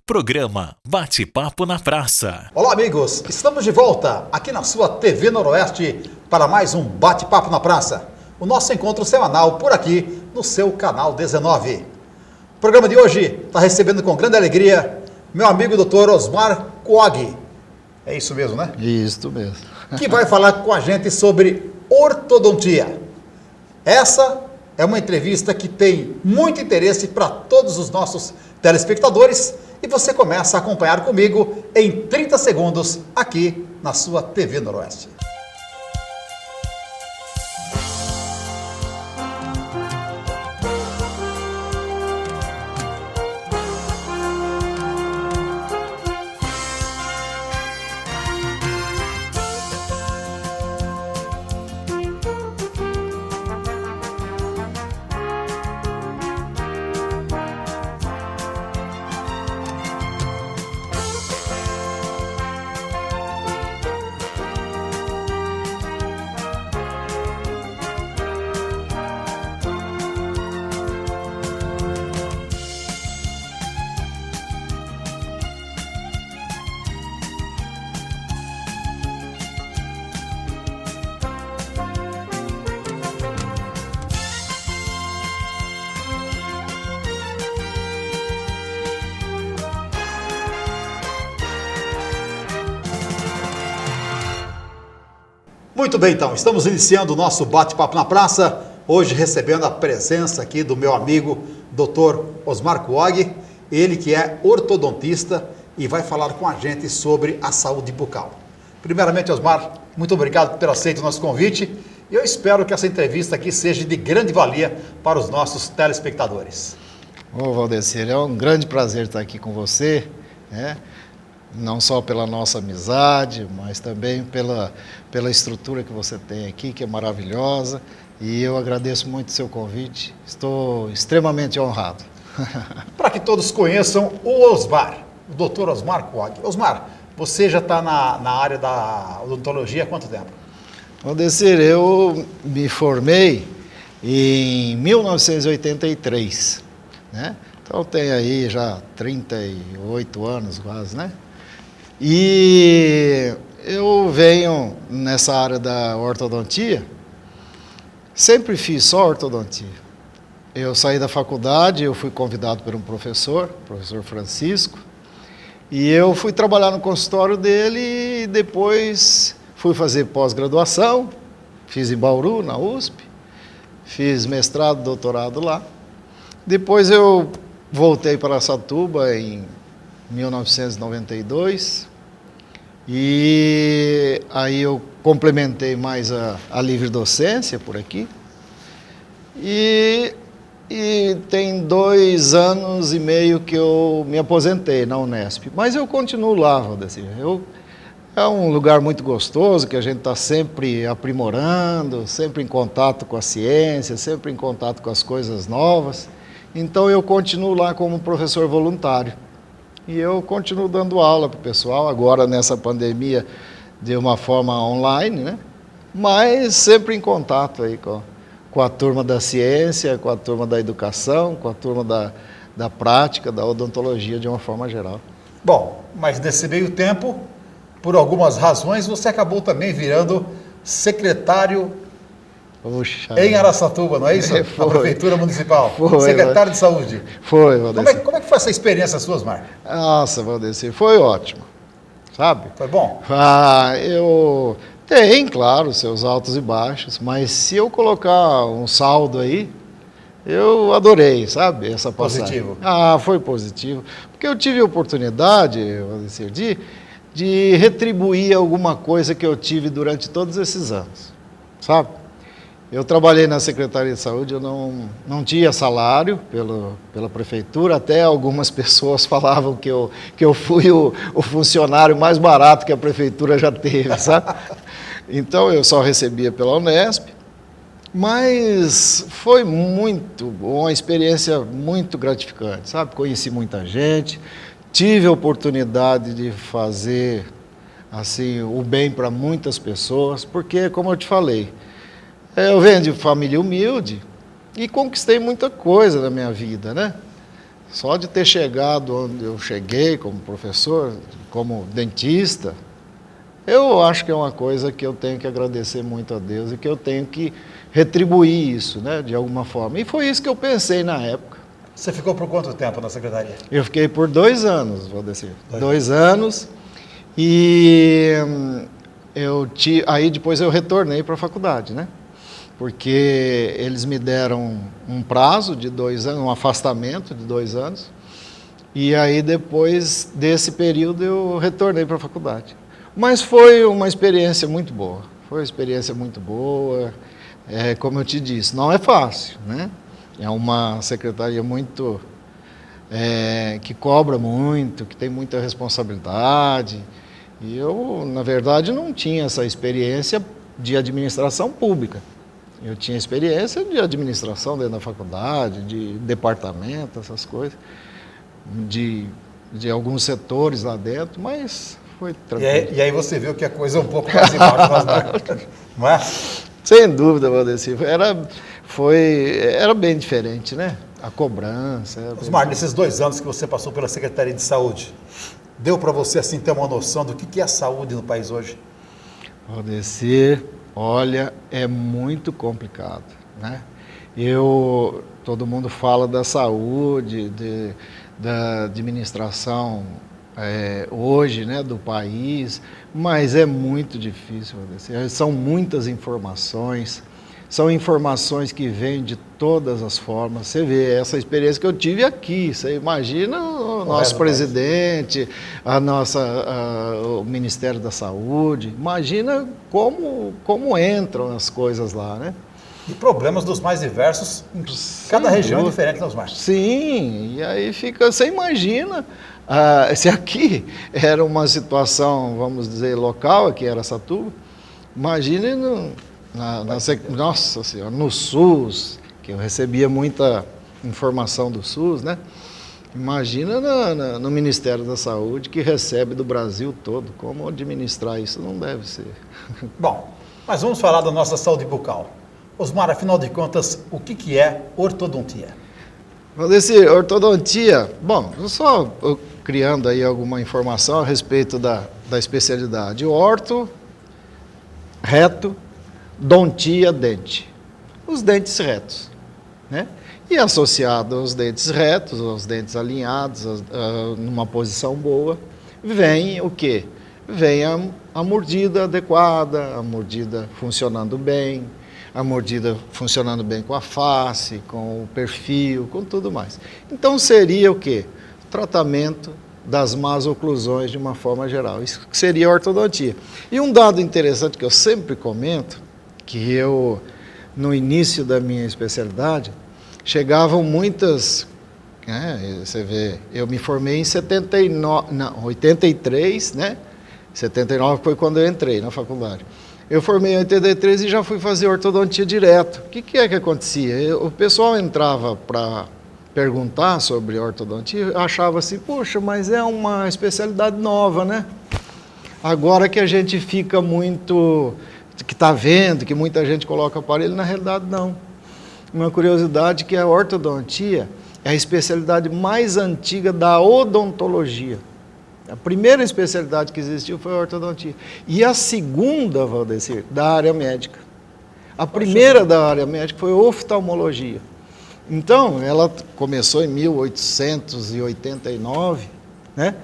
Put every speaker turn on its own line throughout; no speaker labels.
Programa Bate-Papo na Praça.
Olá, amigos. Estamos de volta aqui na sua TV Noroeste para mais um Bate-Papo na Praça. O nosso encontro semanal por aqui no seu canal 19. O programa de hoje está recebendo com grande alegria meu amigo Dr. Osmar Kuog. É isso mesmo, né?
Isso mesmo.
Que vai falar com a gente sobre ortodontia. Essa é uma entrevista que tem muito interesse para todos os nossos telespectadores e você começa a acompanhar comigo em 30 segundos aqui na sua TV Noroeste. Muito bem, então, estamos iniciando o nosso bate-papo na praça, hoje recebendo a presença aqui do meu amigo Dr. Osmar Kuog, ele que é ortodontista e vai falar com a gente sobre a saúde bucal. Primeiramente, Osmar, muito obrigado por ter aceito o nosso convite e eu espero que essa entrevista aqui seja de grande valia para os nossos telespectadores.
Ô, Valdecir, é um grande prazer estar aqui com você, né? Não só pela nossa amizade, mas também pela estrutura que você tem aqui, que é maravilhosa, e eu agradeço muito o seu convite, estou extremamente honrado.
Para que todos conheçam o Osmar, o Dr. Osmar Kuog. Osmar, você já está na área da odontologia há quanto tempo?
Valdecir, eu me formei em 1983, né? Então tem aí já 38 anos quase, né? E eu venho nessa área da ortodontia, sempre fiz só ortodontia. Eu saí da faculdade, eu fui convidado por um professor Francisco, e eu fui trabalhar no consultório dele e depois fui fazer pós-graduação, fiz em Bauru, na USP, fiz mestrado, doutorado lá. Depois eu voltei para Araçatuba em 1992 e aí eu complementei mais a livre docência por aqui e tem 2 anos e meio que eu me aposentei na Unesp, mas eu continuo lá, Valdecir. É um lugar muito gostoso, que a gente está sempre aprimorando, sempre em contato com a ciência, sempre em contato com as coisas novas, então eu continuo lá como professor voluntário. E eu continuo dando aula para o pessoal, agora nessa pandemia de uma forma online, né? Mas sempre em contato aí com a turma da ciência, com a turma da educação, com a turma da prática, da odontologia de uma forma geral.
Bom, mas nesse meio tempo, por algumas razões, você acabou também virando secretário em Araçatuba, não é isso? Na Prefeitura Municipal. Secretário de Saúde.
Foi, Valdecir.
Como é que foi essa experiência sua, Osmar?
Nossa, Valdecir, foi ótimo, sabe?
Foi bom?
Eu tenho, claro, seus altos e baixos, mas se eu colocar um saldo aí, eu adorei, sabe, essa passagem.
Positivo?
Foi positivo, porque eu tive a oportunidade, Valdecir, de retribuir alguma coisa que eu tive durante todos esses anos, sabe? Eu trabalhei na Secretaria de Saúde, eu não tinha salário pela prefeitura, até algumas pessoas falavam que eu fui o funcionário mais barato que a prefeitura já teve, sabe? Então eu só recebia pela Unesp, mas foi uma experiência muito gratificante, sabe? Conheci muita gente, tive a oportunidade de fazer assim, o bem para muitas pessoas, porque, como eu te falei, eu venho de família humilde e conquistei muita coisa na minha vida, né? Só de ter chegado onde eu cheguei como professor, como dentista, eu acho que é uma coisa que eu tenho que agradecer muito a Deus e que eu tenho que retribuir isso, né, de alguma forma. E foi isso que eu pensei na época.
Você ficou por quanto tempo na secretaria?
Eu fiquei por 2 anos, Valdecir. 2 anos. E aí depois eu retornei para a faculdade, né? Porque eles me deram um prazo de 2 anos, um afastamento de 2 anos, e aí depois desse período eu retornei para a faculdade. Mas foi uma experiência muito boa, como eu te disse, não é fácil, né? É uma secretaria muito, que cobra muito, que tem muita responsabilidade, e eu, na verdade, não tinha essa experiência de administração pública. Eu tinha experiência de administração dentro da faculdade, de departamento, essas coisas, de alguns setores lá dentro, mas foi tranquilo.
E aí você viu que a coisa é um pouco mais embaixo, não é?
Sem dúvida, Valdecir. Era bem diferente, né? A cobrança.
Osmar, nesses 2 anos que você passou pela Secretaria de Saúde, deu para você assim ter uma noção do que é a saúde no país hoje?
Valdecir, olha, é muito complicado, né? Todo mundo fala da saúde, da administração hoje, né, do país, mas é muito difícil, Valdecir. São muitas informações, são informações que vêm de todas as formas. Você vê essa experiência que eu tive aqui, você imagina o nosso presidente, o Ministério da Saúde, imagina como entram as coisas lá, né?
E problemas dos mais diversos, em cada região é diferente, não, Osmar?
Sim, e aí você imagina, se aqui era uma situação, vamos dizer, local, aqui em Araçatuba, imagine nossa senhora, no SUS, que eu recebia muita informação do SUS, né? Imagina no Ministério da Saúde, que recebe do Brasil todo, como administrar isso não deve ser.
Bom, mas vamos falar da nossa saúde bucal. Osmar, afinal de contas, o que é ortodontia?
Valdecir, ortodontia, bom, eu criando aí alguma informação a respeito da especialidade. Orto, reto, dontia, dente. Os dentes retos, né? E associado aos dentes retos, aos dentes alinhados, numa posição boa, vem o quê? Vem a mordida adequada, a mordida funcionando bem, a mordida funcionando bem com a face, com o perfil, com tudo mais. Então seria o quê? Tratamento das más oclusões de uma forma geral. Isso seria a ortodontia. E um dado interessante que eu sempre comento, que eu, no início da minha especialidade, chegavam muitas, você vê, eu me formei em 83, né? 79 foi quando eu entrei na faculdade. Eu formei em 83 e já fui fazer ortodontia direto. O que é que acontecia? O pessoal entrava para perguntar sobre ortodontia, achava assim, poxa, mas é uma especialidade nova, né? Agora que a gente fica muito, que está vendo, que muita gente coloca aparelho, na realidade não. Uma curiosidade que a ortodontia é a especialidade mais antiga da odontologia. A primeira especialidade que existiu foi a ortodontia. E a segunda, Valdecir, da área médica. A primeira da área médica foi a oftalmologia. Então, ela começou em 1889, né?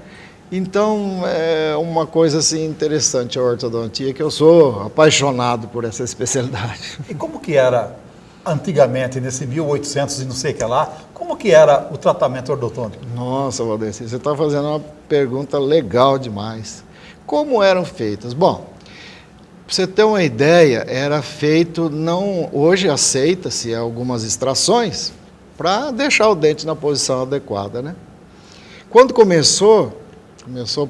Então, é uma coisa assim interessante a ortodontia, que eu sou apaixonado por essa especialidade.
E como que era antigamente, nesse 1800 e não sei o que lá, como que era o tratamento ortodôntico?
Nossa, Valdecir, você está fazendo uma pergunta legal demais. Como eram feitas? Bom, para você ter uma ideia, era feito, hoje aceita-se algumas extrações para deixar o dente na posição adequada, né? Quando começou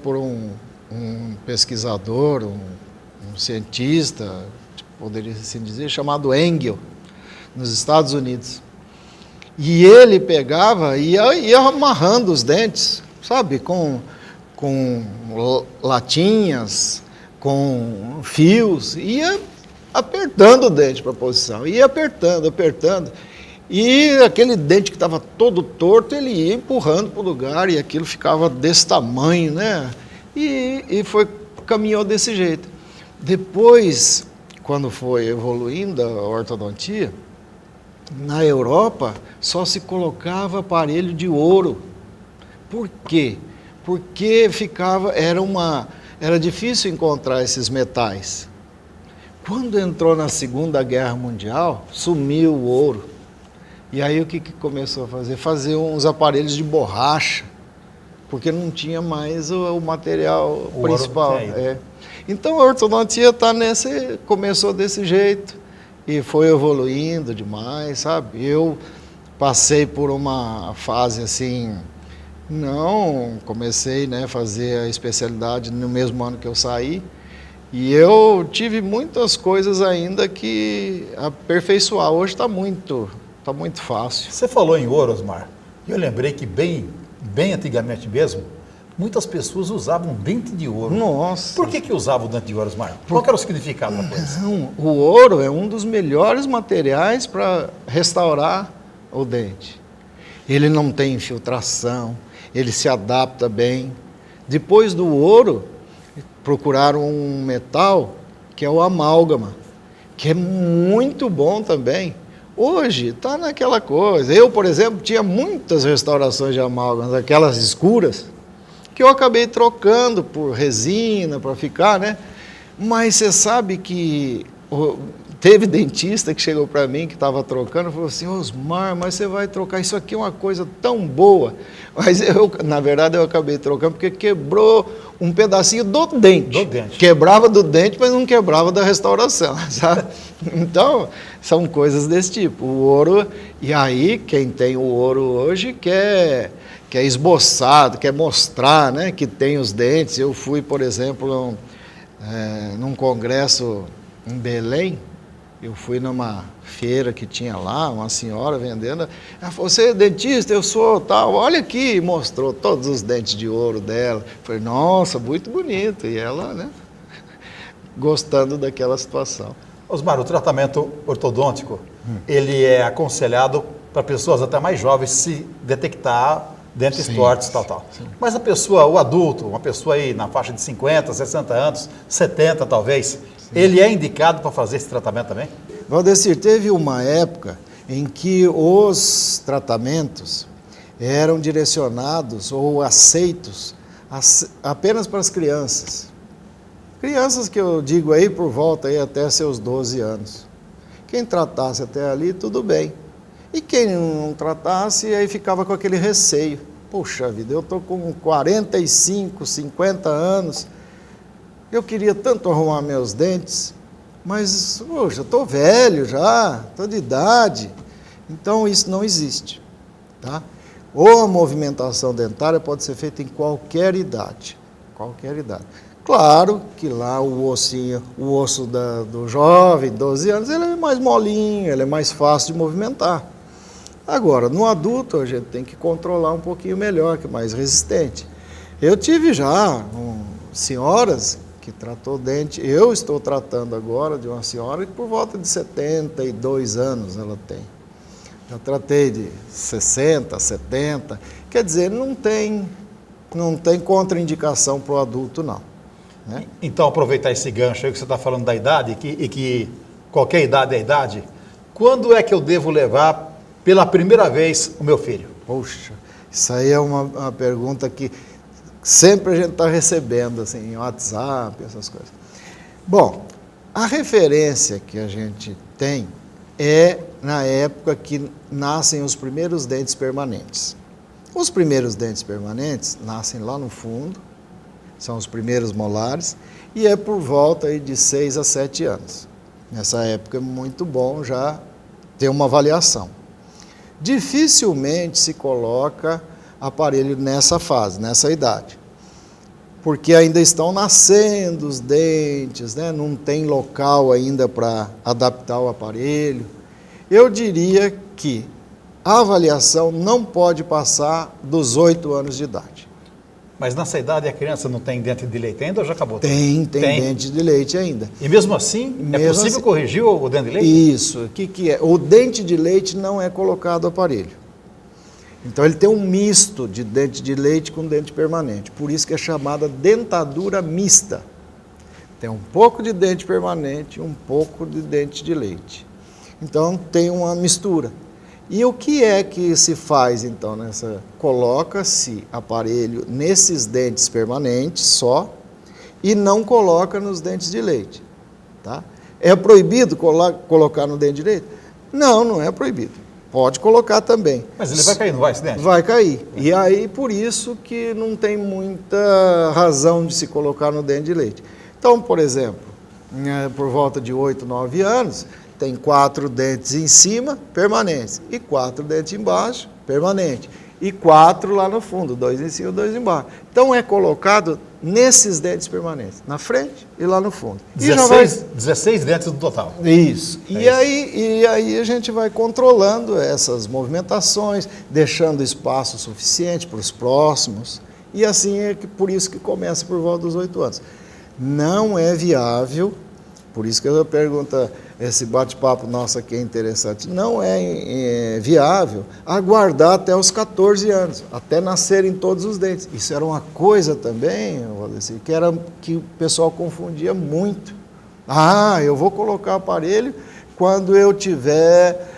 por um pesquisador, um cientista, poderia assim dizer, chamado Engel, nos Estados Unidos. E ele pegava e ia amarrando os dentes, sabe, com latinhas, com fios, ia apertando o dente para a posição, ia apertando. E aquele dente que estava todo torto, ele ia empurrando para o lugar e aquilo ficava desse tamanho, né? Caminhou desse jeito. Depois, quando foi evoluindo a ortodontia, na Europa só se colocava aparelho de ouro. Por quê? Porque era difícil encontrar esses metais. Quando entrou na Segunda Guerra Mundial, sumiu o ouro. E aí o que começou a fazer? Fazer uns aparelhos de borracha, porque não tinha mais o material principal. Então a ortodontia começou desse jeito e foi evoluindo demais, sabe? Eu passei por uma fase assim, comecei, né, a fazer a especialidade no mesmo ano que eu saí, e eu tive muitas coisas ainda que aperfeiçoar. Hoje está muito fácil.
Você falou em ouro, Osmar, e eu lembrei que bem antigamente mesmo, muitas pessoas usavam dente de ouro.
Nossa!
Por que usavam o dente de ouro, Osmar? Qual era o significado da coisa?
O ouro é um dos melhores materiais para restaurar o dente. Ele não tem infiltração, ele se adapta bem. Depois do ouro, procuraram um metal que é o amálgama, que é muito bom também. Hoje está naquela coisa. Eu, por exemplo, tinha muitas restaurações de amálgamas, aquelas escuras, que eu acabei trocando por resina para ficar, né? Mas você sabe que teve dentista que chegou para mim, que estava trocando, e falou assim: Osmar, mas você vai trocar, isso aqui é uma coisa tão boa. Mas na verdade, eu acabei trocando porque quebrou um pedacinho do dente. Quebrava do dente, mas não quebrava da restauração, sabe? Então, são coisas desse tipo. O ouro, e aí quem tem o ouro hoje quer esboçado, quer mostrar, né, que tem os dentes. Eu fui, por exemplo, num congresso em Belém, eu fui numa feira que tinha lá, uma senhora vendendo. Ela falou: você é dentista? Eu sou, tal. Olha aqui, mostrou todos os dentes de ouro dela. Eu falei: nossa, muito bonito. E ela, né, gostando daquela situação.
Osmar, o tratamento ortodôntico, ele é aconselhado para pessoas até mais jovens se detectar dentes tortos, tal. Sim. Mas o adulto, uma pessoa aí na faixa de 50, 60 anos, 70 talvez, ele é indicado para fazer esse tratamento também?
Valdecir, teve uma época em que os tratamentos eram direcionados ou aceitos apenas para as crianças. Crianças que eu digo aí por volta aí até seus 12 anos. Quem tratasse até ali, tudo bem. E quem não tratasse, aí ficava com aquele receio. Poxa vida, eu estou com 45, 50 anos, eu queria tanto arrumar meus dentes, mas, poxa, estou velho já, estou de idade. Então, isso não existe, tá? Ou a movimentação dentária pode ser feita em qualquer idade, Claro que lá o osso do jovem, 12 anos, ele é mais molinho, ele é mais fácil de movimentar. Agora, no adulto, a gente tem que controlar um pouquinho melhor, que é mais resistente. Eu tive já senhoras que tratou dente. Eu estou tratando agora de uma senhora que por volta de 72 anos ela tem. Já tratei de 60, 70. Quer dizer, não tem contraindicação para o adulto, não. Né?
Então, aproveitar esse gancho aí que você está falando da idade, e que qualquer idade é idade, quando é que eu devo levar pela primeira vez o meu filho?
Poxa, isso aí é uma pergunta que sempre a gente está recebendo, assim, em WhatsApp, essas coisas. Bom, a referência que a gente tem é na época que nascem os primeiros dentes permanentes. Os primeiros dentes permanentes nascem lá no fundo, são os primeiros molares, e é por volta aí de 6 a 7 anos. Nessa época é muito bom já ter uma avaliação. Dificilmente se coloca aparelho nessa fase, nessa idade, porque ainda estão nascendo os dentes, né? Não tem local ainda para adaptar o aparelho. Eu diria que a avaliação não pode passar dos 8 anos de idade.
Mas nessa idade a criança não tem dente de leite ainda ou já acabou?
Tem dente de leite ainda.
E mesmo assim, é possível
assim,
corrigir o dente de leite?
Isso. O que é? O dente de leite não é colocado aparelho. Então ele tem um misto de dente de leite com dente permanente. Por isso que é chamada dentadura mista. Tem um pouco de dente permanente e um pouco de dente de leite. Então tem uma mistura. E o que é que se faz então nessa? Coloca-se aparelho nesses dentes permanentes só e não coloca nos dentes de leite. Tá? É proibido colocar no dente de leite? Não, não é proibido. Pode colocar também.
Mas ele vai cair, não vai esse dente?
Vai cair. E aí, por isso que não tem muita razão de se colocar no dente de leite. Então, por exemplo, por volta de 8, 9 anos, tem 4 dentes em cima, permanentes, e 4 dentes embaixo, permanente. E 4 lá no fundo, 2 em cima e 2 embaixo. Então, é colocado nesses dentes permanentes, na frente e lá no fundo.
16 dentes no total.
Isso. E aí a gente vai controlando essas movimentações, deixando espaço suficiente para os próximos. E assim é que, por isso que começa por volta dos 8 anos. Não é viável, por isso que eu pergunto, esse bate-papo nosso aqui é interessante, não é viável aguardar até os 14 anos, até nascerem todos os dentes. Isso era uma coisa também, Valdeci, que o pessoal confundia muito. Eu vou colocar aparelho quando eu tiver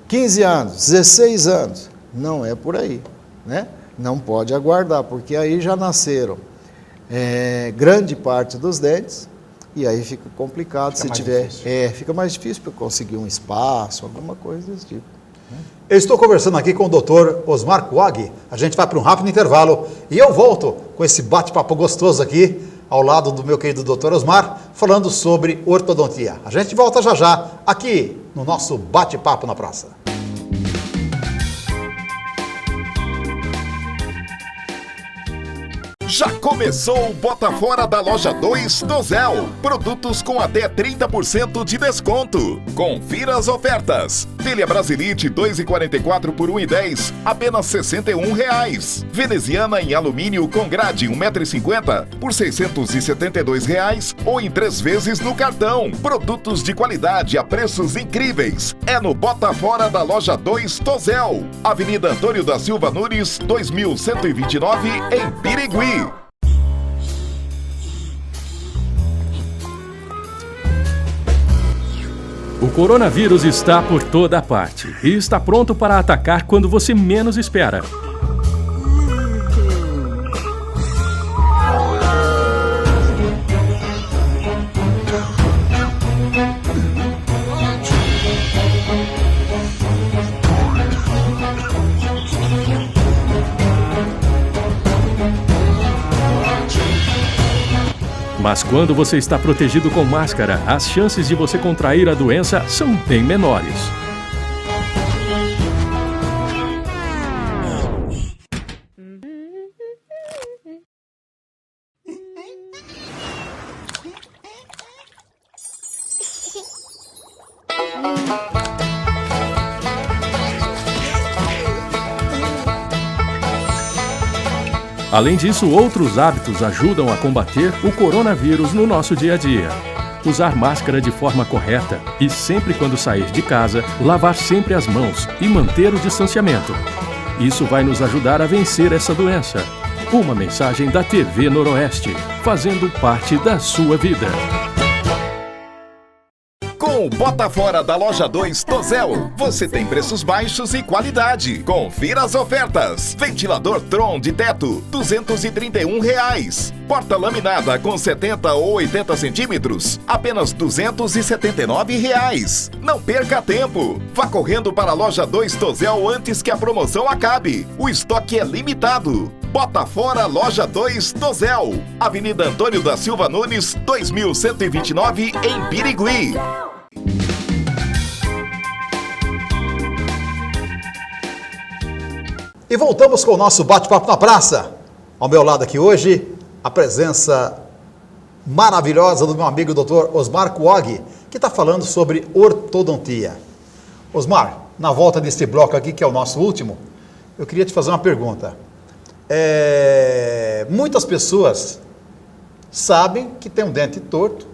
15 anos, 16 anos. Não é por aí, né? Não pode aguardar, porque aí já nasceram grande parte dos dentes, e aí fica complicado fica mais difícil para conseguir um espaço, alguma coisa desse tipo.
Eu estou conversando aqui com o Dr. Osmar Couag. A gente vai para um rápido intervalo e eu volto com esse bate-papo gostoso aqui, ao lado do meu querido Dr. Osmar, falando sobre ortodontia. A gente volta já já, aqui no nosso bate-papo na praça.
Já começou o Bota Fora da Loja 2 do Zéu. Produtos com até 30% de desconto. Confira as ofertas. Telha Brasilite 2,44 por 1,10, apenas R$ 61,00. Veneziana em alumínio com grade 1,50 m por R$ 672,00 ou em 3 vezes no cartão. Produtos de qualidade a preços incríveis. É no Bota Fora da Loja 2 do Zéu. Avenida Antônio da Silva Nunes, 2129, em Birigui.
O coronavírus está por toda parte e está pronto para atacar quando você menos espera. Mas quando você está protegido com máscara, as chances de você contrair a doença são bem menores. Além disso, outros hábitos ajudam a combater o coronavírus no nosso dia a dia. Usar máscara de forma correta e sempre quando sair de casa, lavar sempre as mãos e manter o distanciamento. Isso vai nos ajudar a vencer essa doença. Uma mensagem da TV Noroeste, fazendo parte da sua vida.
Com o Bota Fora da Loja 2 do Zéu, você tem preços baixos e qualidade. Confira as ofertas. Ventilador Tron de teto, R$ 231,00. Porta laminada com 70 ou 80 centímetros, apenas R$ 279,00. Não perca tempo. Vá correndo para a Loja 2 do Zéu antes que a promoção acabe. O estoque é limitado. Bota Fora Loja 2 do Zéu. Avenida Antônio da Silva Nunes, 2129, em Birigui.
E voltamos com o nosso bate-papo na praça. Ao meu lado aqui hoje, a presença maravilhosa do meu amigo Dr. Osmar Couag, que está falando sobre ortodontia. Osmar, na volta desse bloco aqui, que é o nosso último, eu queria te fazer uma pergunta. muitas pessoas sabem que tem um dente torto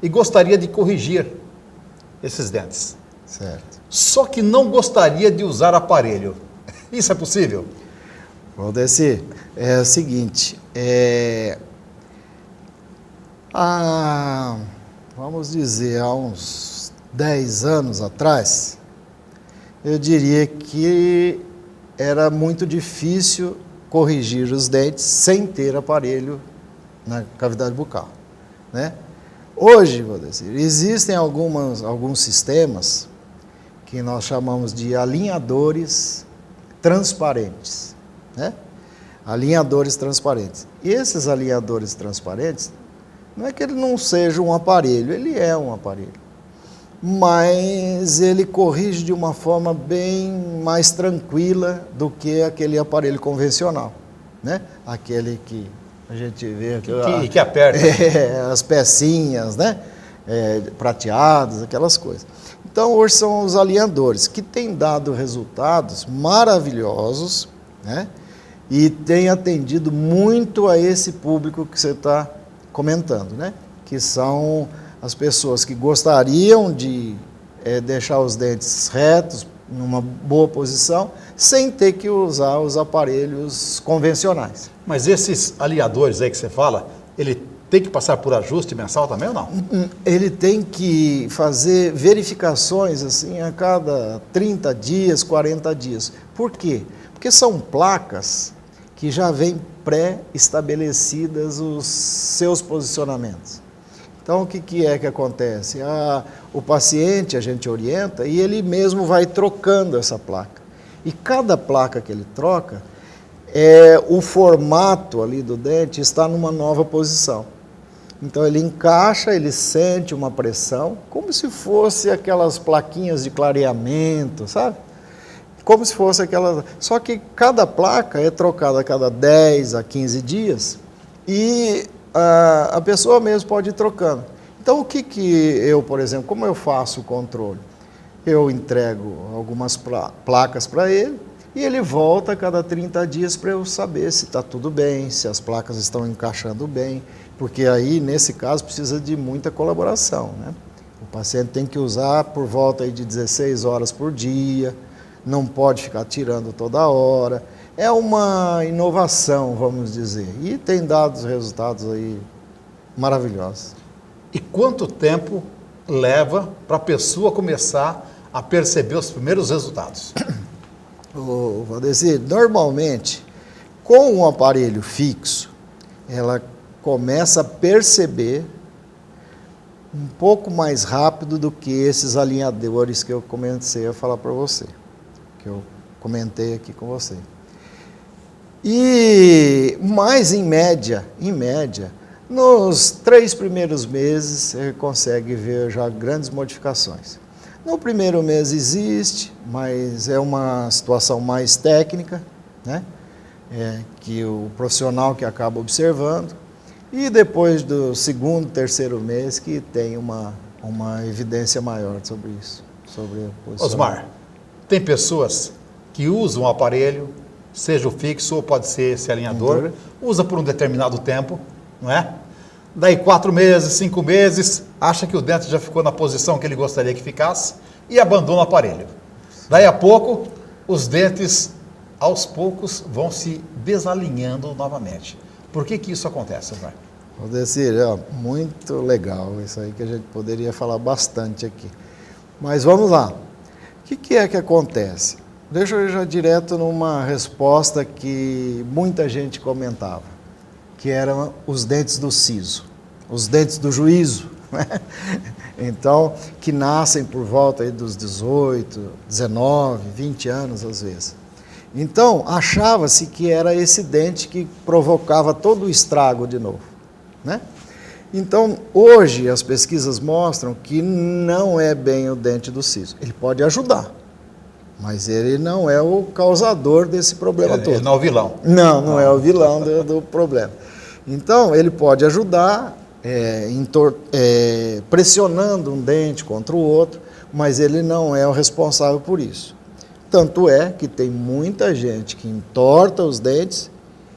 e gostaria de corrigir esses dentes.
Certo.
Só que não gostaria de usar aparelho. Isso é possível?
Valdeci, é o seguinte, vamos dizer, há uns 10 anos atrás, eu diria que era muito difícil corrigir os dentes sem ter aparelho na cavidade bucal, né? Hoje, Valdeci, existem alguns sistemas que nós chamamos de alinhadores transparentes, né? Alinhadores transparentes. E esses alinhadores transparentes, não é que ele não seja um aparelho, ele é um aparelho, mas ele corrige de uma forma bem mais tranquila do que aquele aparelho convencional, né? Aquele que a gente vê
que aperta.
As pecinhas, né? Prateadas, aquelas coisas. Então, hoje são os alinhadores, que têm dado resultados maravilhosos, né? E têm atendido muito a esse público que você está comentando, né? Que são as pessoas que gostariam de deixar os dentes retos, numa boa posição, sem ter que usar os aparelhos convencionais.
Mas esses alinhadores aí que você fala, ele tem que passar por ajuste mensal também ou não?
Ele tem que fazer verificações assim a cada 30 dias, 40 dias. Por quê? Porque são placas que já vêm pré-estabelecidas os seus posicionamentos. Então, o que é que acontece? O paciente, a gente orienta e ele mesmo vai trocando essa placa. E cada placa que ele troca, o formato ali do dente está numa nova posição. Então, ele encaixa, ele sente uma pressão, como se fosse aquelas plaquinhas de clareamento, sabe? Como se fosse aquelas... Só que cada placa é trocada a cada 10 a 15 dias e a pessoa mesmo pode ir trocando. Então, o que eu, por exemplo, como eu faço o controle? Eu entrego algumas placas para ele e ele volta a cada 30 dias para eu saber se está tudo bem, se as placas estão encaixando bem, porque aí, nesse caso, precisa de muita colaboração, né? O paciente tem que usar por volta aí de 16 horas por dia, não pode ficar tirando toda hora. É uma inovação, vamos dizer, e tem dado resultados aí maravilhosos.
E quanto tempo leva para a pessoa começar a perceber os primeiros resultados?
Valdeci, normalmente, com um aparelho fixo, ela começa a perceber um pouco mais rápido do que esses alinhadores que eu comecei a falar para você, que eu comentei aqui com você. Mas em média, nos 3 primeiros meses você consegue ver já grandes modificações. No primeiro mês existe, mas é uma situação mais técnica, né? Que o profissional que acaba observando. E depois do 2º, 3º mês que tem uma evidência maior sobre isso. Sobre o posicionamento.
Osmar, tem pessoas que usam o aparelho, seja o fixo ou pode ser esse alinhador, usa por um determinado tempo, não é? Daí 4 meses, 5 meses, acha que o dente já ficou na posição que ele gostaria que ficasse e abandona o aparelho. Daí a pouco, os dentes, aos poucos, vão se desalinhando novamente. Por que isso acontece, Osmar?
Valdeci, muito legal, isso aí que a gente poderia falar bastante aqui. Mas vamos lá. O que é que acontece? Deixa eu ir já direto numa resposta que muita gente comentava, que eram os dentes do siso, os dentes do juízo, né? Então, que nascem por volta aí dos 18, 19, 20 anos às vezes. Então, achava-se que era esse dente que provocava todo o estrago de novo, né? Então, hoje as pesquisas mostram que não é bem o dente do siso. Ele pode ajudar, mas ele não é o causador desse problema todo.
Ele não é o vilão.
Não é o vilão do problema. Então, ele pode ajudar pressionando um dente contra o outro, mas ele não é o responsável por isso. Tanto é que tem muita gente que entorta os dentes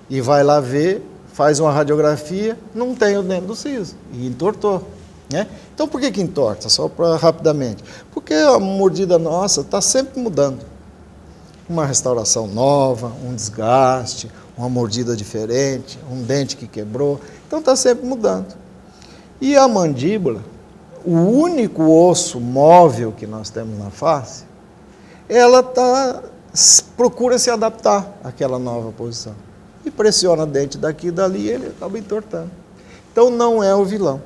e vai lá ver, faz uma radiografia, não tem o dente do siso e entortou. Né? Então, por que entorta? Só para rapidamente. Porque a mordida nossa está sempre mudando. Uma restauração nova, um desgaste, uma mordida diferente, um dente que quebrou. Então, está sempre mudando. E a mandíbula, o único osso móvel que nós temos na face, ela procura se adaptar àquela nova posição. E pressiona o dente daqui e dali e ele acaba entortando. Então, não é o vilão.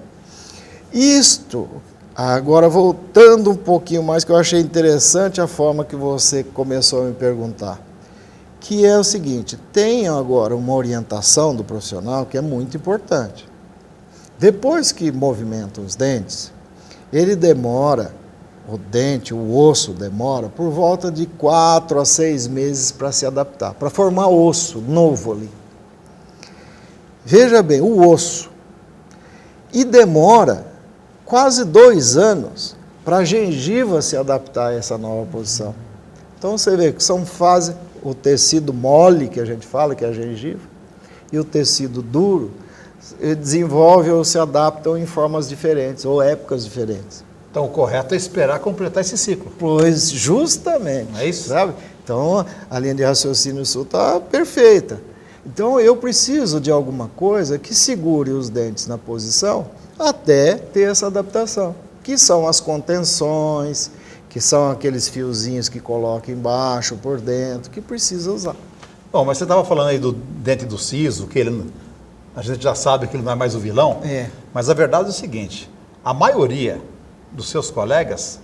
Isto, agora voltando um pouquinho mais, que eu achei interessante a forma que você começou a me perguntar, que é o seguinte, tem agora uma orientação do profissional que é muito importante. Depois que movimenta os dentes, ele demora, o dente, o osso demora, por volta de 4 a 6 meses para se adaptar, para formar osso novo ali. Veja bem, o osso. E demora quase 2 anos para a gengiva se adaptar a essa nova posição. Então você vê que são fases, o tecido mole, que a gente fala, que é a gengiva, e o tecido duro, desenvolvem ou se adaptam em formas diferentes, ou épocas diferentes.
Então, o correto é esperar completar esse ciclo.
Pois, justamente.
Não é isso?
Sabe? Então, a linha de raciocínio sua está perfeita. Então, eu preciso de alguma coisa que segure os dentes na posição até ter essa adaptação, que são as contenções, que são aqueles fiozinhos que coloca embaixo, por dentro, que precisa usar.
Bom, mas você estava falando aí do dente do siso, que a gente já sabe que ele não é mais o vilão, mas a verdade é o seguinte, a maioria dos seus colegas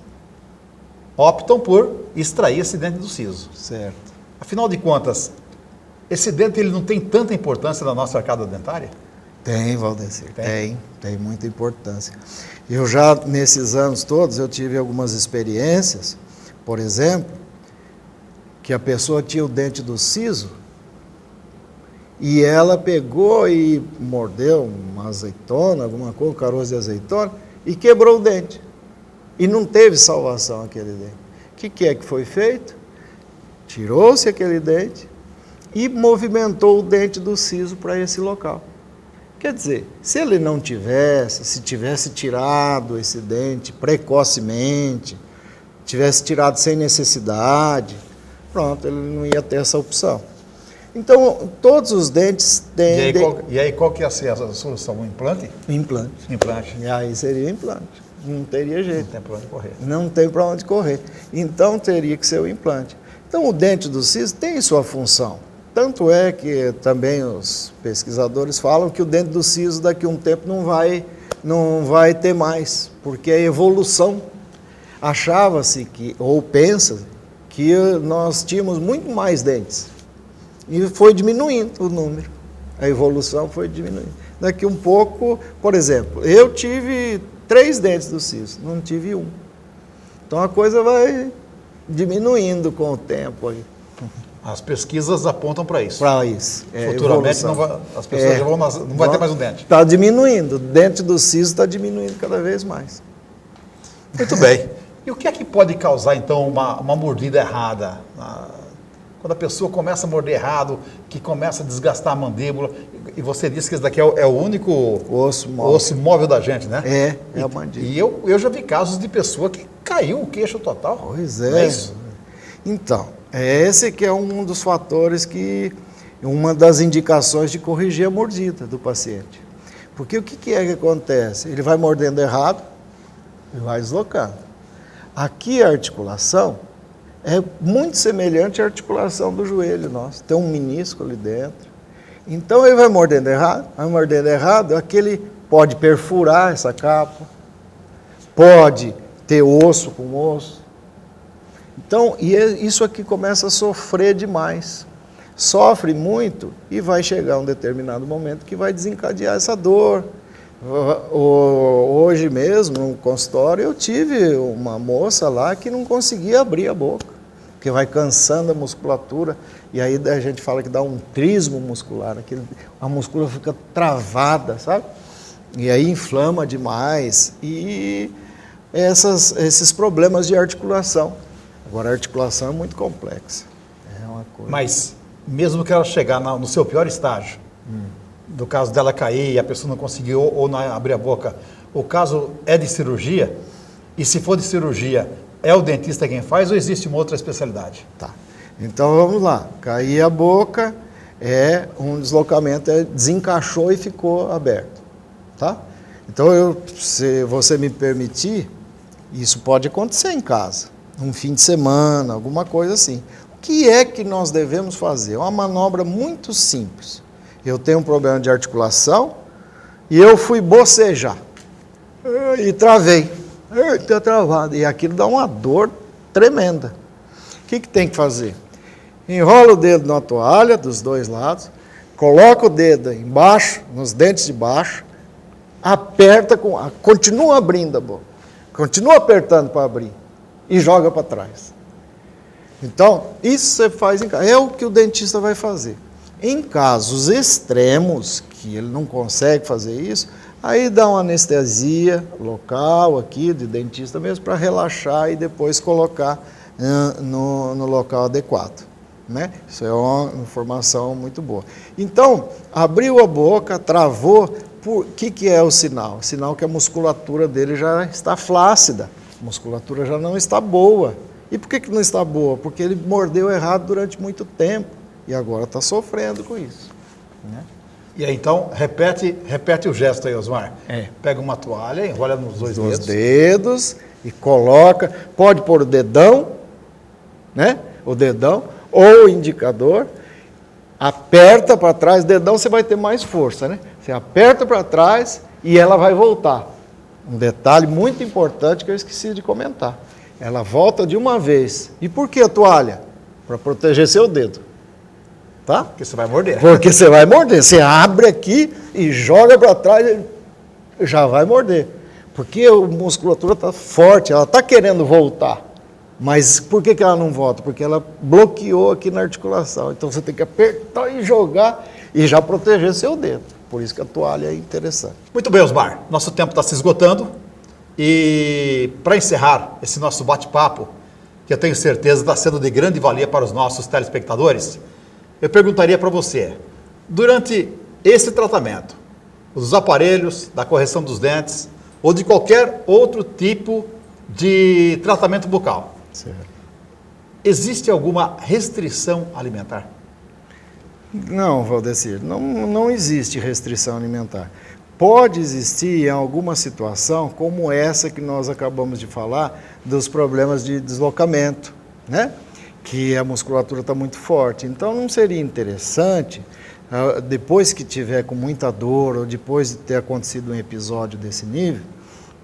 optam por extrair esse dente do siso.
Certo.
Afinal de contas, esse dente ele não tem tanta importância na nossa arcada dentária?
Tem, Valdecir, tem muita importância. Eu já, nesses anos todos, eu tive algumas experiências, por exemplo, que a pessoa tinha o dente do siso e ela pegou e mordeu uma azeitona, alguma coisa, um caroço de azeitona, e quebrou o dente. E não teve salvação aquele dente. O que é que foi feito? Tirou-se aquele dente e movimentou o dente do siso para esse local. Quer dizer, se ele não tivesse, se tivesse tirado esse dente precocemente, tivesse tirado sem necessidade, pronto, ele não ia ter essa opção. Então, todos os dentes têm...
E aí qual que ia ser a solução? Um implante?
Implante.
Implante.
E aí seria implante. Não teria jeito.
Não tem para onde correr.
Não tem para onde correr. Então, teria que ser o implante. Então, o dente do siso tem sua função. Tanto é que também os pesquisadores falam que o dente do siso daqui a um tempo não vai ter mais, porque é evolução. Achava-se que, ou pensa, que nós tínhamos muito mais dentes. E foi diminuindo o número. A evolução foi diminuindo. Daqui um pouco, por exemplo, eu tive 3 dentes do siso, não tive 1. Então a coisa vai diminuindo com o tempo aí.
As pesquisas apontam para isso.
Para isso.
Futuramente as pessoas já não vai ter mais um dente.
Está diminuindo. O dente do siso está diminuindo cada vez mais.
Muito bem. E o que é que pode causar, então, uma mordida errada? Quando a pessoa começa a morder errado, que começa a desgastar a mandíbula, e você disse que esse daqui é o único osso móvel da gente, né?
É a mandíbula.
E eu já vi casos de pessoa que caiu o queixo total.
Pois é.
Não é isso?
Então, esse que é um dos fatores uma das indicações de corrigir a mordida do paciente. Porque o que é que acontece? Ele vai mordendo errado e vai deslocando. Aqui a articulação é muito semelhante à articulação do joelho nosso. Tem um menisco ali dentro. Então ele vai mordendo errado, aquele pode perfurar essa capa, pode ter osso com osso. Então, isso aqui começa a sofrer demais. Sofre muito e vai chegar um determinado momento que vai desencadear essa dor. Hoje mesmo, no consultório, eu tive uma moça lá que não conseguia abrir a boca, porque vai cansando a musculatura, e aí a gente fala que dá um trismo muscular, a musculatura fica travada, sabe? E aí inflama demais, e esses problemas de articulação. Agora, a articulação é muito complexa. É uma coisa...
Mas mesmo que ela chegar no seu pior estágio, do caso dela cair e a pessoa não conseguiu ou não abrir a boca, o caso é de cirurgia, e se for de cirurgia, é o dentista quem faz ou existe uma outra especialidade?
Tá. Então vamos lá. Cair a boca é um deslocamento, desencaixou e ficou aberto. Tá? Então, se você me permitir, isso pode acontecer em casa, um fim de semana, alguma coisa assim. O que é que nós devemos fazer? É uma manobra muito simples. Eu tenho um problema de articulação e eu fui bocejar e travei. Está travado. E aquilo dá uma dor tremenda. O que tem que fazer? Enrola o dedo na toalha dos dois lados, coloca o dedo embaixo, nos dentes de baixo, aperta, continua abrindo a boca, continua apertando para abrir e joga para trás. Então, isso você faz em casa, é o que o dentista vai fazer. Em casos extremos, que ele não consegue fazer isso, aí dá uma anestesia local aqui, de dentista mesmo, para relaxar e depois colocar no local adequado. Né? Isso é uma informação muito boa. Então, abriu a boca, travou, o que é o sinal? O sinal que a musculatura dele já está flácida, a musculatura já não está boa. E por que não está boa? Porque ele mordeu errado durante muito tempo e agora está sofrendo com isso. Né?
E aí, então, repete o gesto aí, Osmar. Pega uma toalha, enrola nos dois
dedos e coloca, pode pôr o dedão, né? O dedão, ou o indicador, aperta para trás, dedão você vai ter mais força, né? Você aperta para trás e ela vai voltar. Um detalhe muito importante que eu esqueci de comentar. Ela volta de uma vez. E por que a toalha? Para proteger seu dedo. Tá?
Porque você vai morder.
Porque você vai morder. Você abre aqui e joga para trás e já vai morder. Porque a musculatura está forte, ela está querendo voltar. Mas por que ela não volta? Porque ela bloqueou aqui na articulação. Então você tem que apertar e jogar e já proteger seu dedo. Por isso que a toalha é interessante.
Muito bem, Osmar. Nosso tempo está se esgotando. E para encerrar esse nosso bate-papo, que eu tenho certeza está sendo de grande valia para os nossos telespectadores, eu perguntaria para você, durante esse tratamento, os aparelhos da correção dos dentes ou de qualquer outro tipo de tratamento bucal,
Certo.
existe alguma restrição alimentar?
Não, Valdecir, não existe restrição alimentar. Pode existir em alguma situação, como essa que nós acabamos de falar, dos problemas de deslocamento, né? Que a musculatura está muito forte. Então, não seria interessante, depois que tiver com muita dor, ou depois de ter acontecido um episódio desse nível,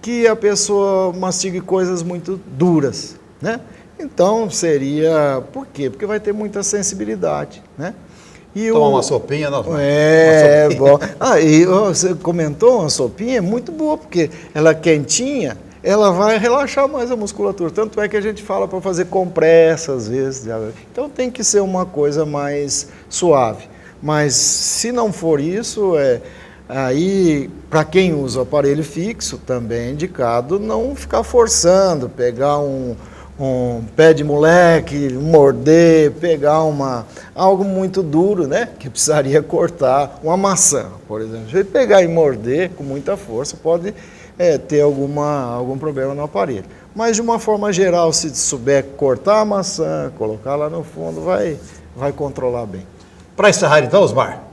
que a pessoa mastigue coisas muito duras, né? Então, seria... Por quê? Porque vai ter muita sensibilidade, né?
Tomar uma sopinha, não?
É, bom. E você comentou, uma sopinha é muito boa, porque ela é quentinha, ela vai relaxar mais a musculatura. Tanto é que a gente fala para fazer compressa, às vezes. Então tem que ser uma coisa mais suave. Mas se não for isso, aí, para quem usa o aparelho fixo, também é indicado não ficar forçando, pegar um pé de moleque, morder, pegar algo muito duro, né? Que precisaria cortar, uma maçã, por exemplo. Se ele pegar e morder com muita força, pode ter algum problema no aparelho. Mas, de uma forma geral, se souber cortar a maçã, colocar lá no fundo, vai controlar bem.
Para encerrar, então, Osmar,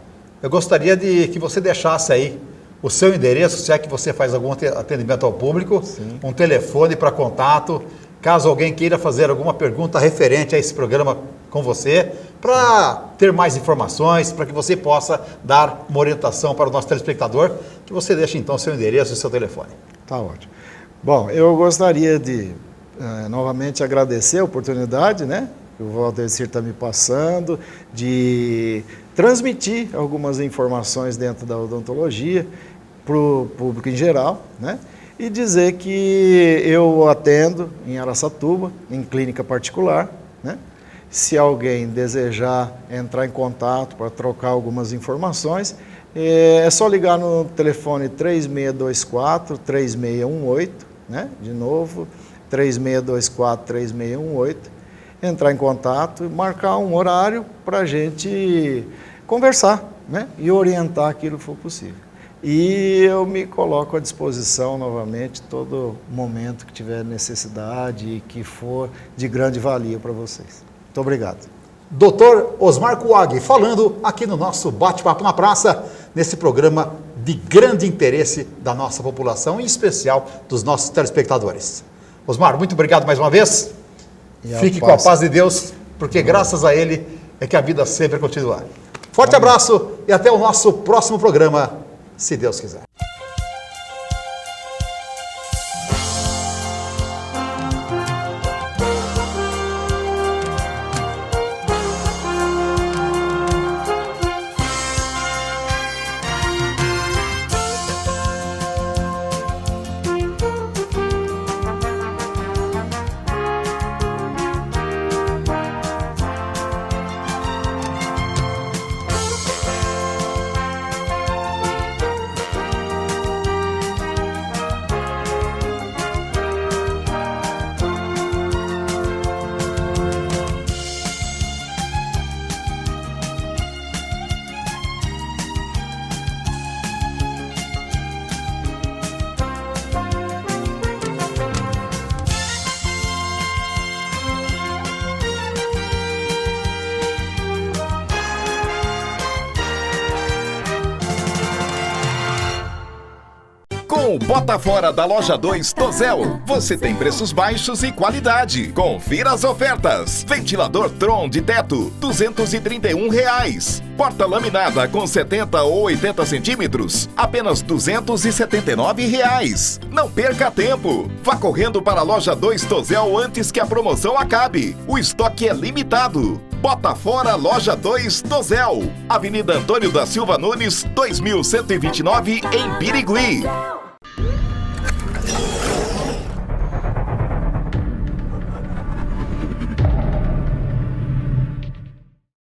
eu gostaria de que você deixasse aí o seu endereço, se é que você faz algum atendimento ao público, sim, um telefone para contato, caso alguém queira fazer alguma pergunta referente a esse programa com você, para ter mais informações, para que você possa dar uma orientação para o nosso telespectador, que você deixe então o seu endereço e o seu telefone.
Tá ótimo. Bom, eu gostaria de novamente agradecer a oportunidade, né, que o Valdecir está me passando, de transmitir algumas informações dentro da odontologia para o público em geral, né? E dizer que eu atendo em Araçatuba, em clínica particular, né? Se alguém desejar entrar em contato para trocar algumas informações, é só ligar no telefone 3624-3618, né? De novo, 3624-3618. entrar em contato e marcar um horário para a gente conversar, né? E orientar aquilo que for possível. E eu me coloco à disposição novamente todo momento que tiver necessidade e que for de grande valia para vocês. Muito obrigado.
Dr. Osmar Couag, falando aqui no nosso Bate-Papo na Praça, nesse programa de grande interesse da nossa população, em especial dos nossos telespectadores. Osmar, muito obrigado mais uma vez. Fique com a paz de Deus, porque graças a Ele é que a vida sempre continua. Forte abraço e até o nosso próximo programa, se Deus quiser.
Com o Bota Fora da Loja 2 Tozel, você tem preços baixos e qualidade. Confira as ofertas. Ventilador Tron de teto, R$ 231. Porta laminada com 70 ou 80 centímetros, apenas R$ 279. Não perca tempo. Vá correndo para a Loja 2 Tozel antes que a promoção acabe. O estoque é limitado. Bota Fora Loja 2 Tozel, Avenida Antônio da Silva Nunes, 2129, em Birigui.